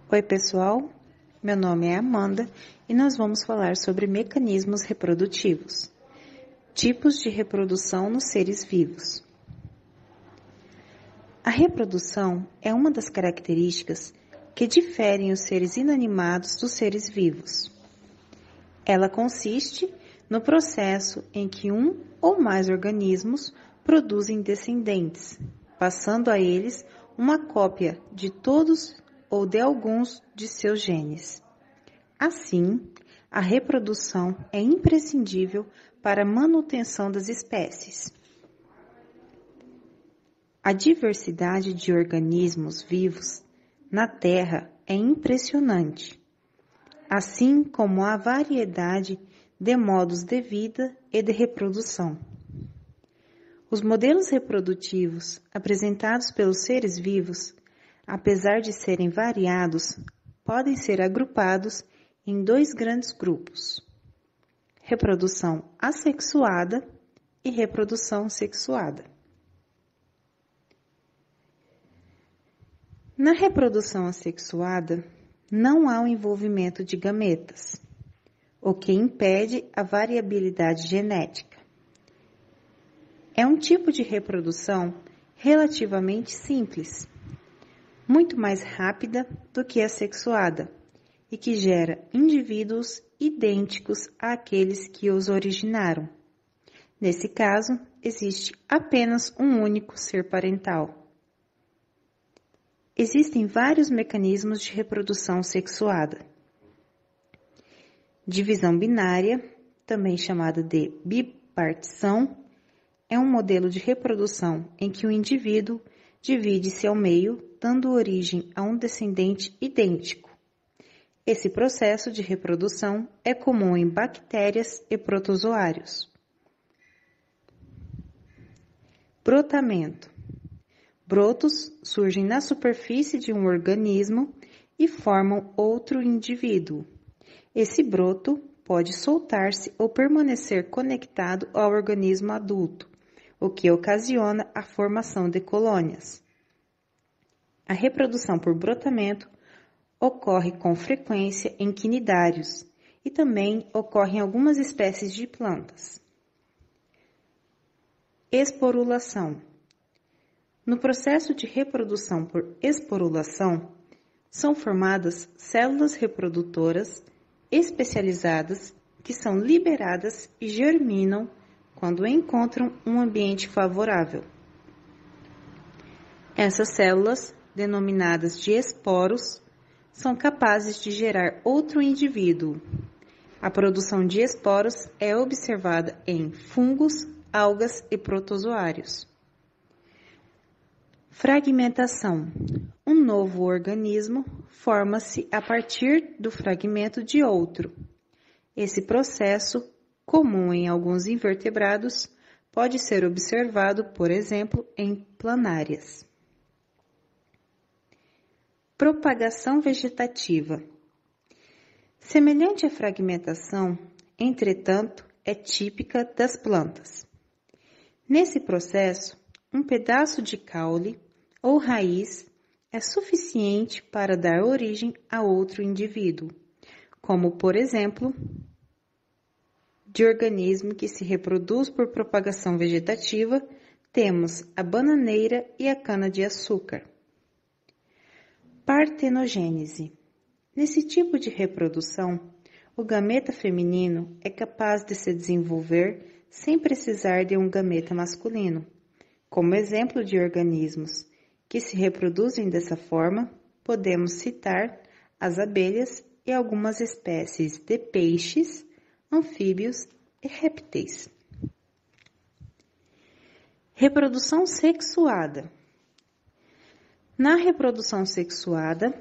Oi, pessoal. Meu nome é Amanda e nós vamos falar sobre mecanismos reprodutivos. Tipos de reprodução nos seres vivos. A reprodução é uma das características que diferem os seres inanimados dos seres vivos. Ela consiste no processo em que um ou mais organismos produzem descendentes, passando a eles uma cópia de todos ou de alguns de seus genes. Assim, a reprodução é imprescindível para a manutenção das espécies. A diversidade de organismos vivos na Terra é impressionante, assim como a variedade de modos de vida e de reprodução. Os modelos reprodutivos apresentados pelos seres vivos, apesar de serem variados, podem ser agrupados em dois grandes grupos: reprodução assexuada e reprodução sexuada. Na reprodução assexuada, não há o envolvimento de gametas, o que impede a variabilidade genética. É um tipo de reprodução relativamente simples, muito mais rápida do que a sexuada, e que gera indivíduos idênticos àqueles que os originaram. Nesse caso, existe apenas um único ser parental. Existem vários mecanismos de reprodução sexuada. Divisão binária, também chamada de bipartição, é um modelo de reprodução em que o indivíduo divide-se ao meio, dando origem a um descendente idêntico. Esse processo de reprodução é comum em bactérias e protozoários. Brotamento. Brotos surgem na superfície de um organismo e formam outro indivíduo. Esse broto pode soltar-se ou permanecer conectado ao organismo adulto, o que ocasiona a formação de colônias. A reprodução por brotamento ocorre com frequência em quinidários e também ocorre em algumas espécies de plantas. Esporulação. No processo de reprodução por esporulação, são formadas células reprodutoras especializadas que são liberadas e germinam quando encontram um ambiente favorável. Essas células, denominadas de esporos, são capazes de gerar outro indivíduo. A produção de esporos é observada em fungos, algas e protozoários. Fragmentação. Um novo organismo forma-se a partir do fragmento de outro. Esse processo, comum em alguns invertebrados, pode ser observado, por exemplo, em planárias. Propagação vegetativa. Semelhante à fragmentação, entretanto, é típica das plantas. Nesse processo, um pedaço de caule ou raiz é suficiente para dar origem a outro indivíduo, como, por exemplo, de organismo que se reproduz por propagação vegetativa, temos a bananeira e a cana-de-açúcar. Partenogênese. Nesse tipo de reprodução, o gameta feminino é capaz de se desenvolver sem precisar de um gameta masculino. Como exemplo de organismos que se reproduzem dessa forma, podemos citar as abelhas e algumas espécies de peixes, anfíbios e répteis. Reprodução sexuada. Na reprodução sexuada,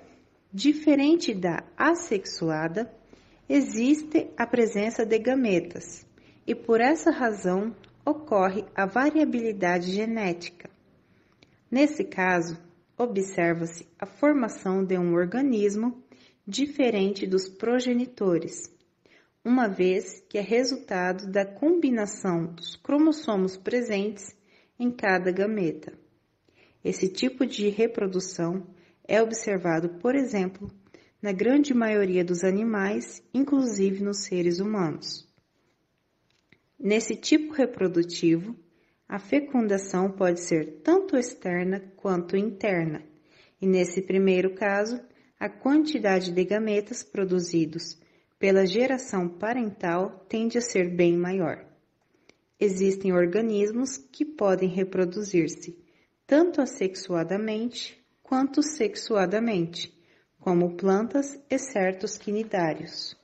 diferente da assexuada, existe a presença de gametas e, por essa razão, ocorre a variabilidade genética. Nesse caso, observa-se a formação de um organismo diferente dos progenitores, uma vez que é resultado da combinação dos cromossomos presentes em cada gameta. Esse tipo de reprodução é observado, por exemplo, na grande maioria dos animais, inclusive nos seres humanos. Nesse tipo reprodutivo, a fecundação pode ser tanto externa quanto interna, e nesse primeiro caso, a quantidade de gametas produzidos pela geração parental tende a ser bem maior. Existem organismos que podem reproduzir-se tanto assexuadamente quanto sexuadamente, como plantas e certos quinidários.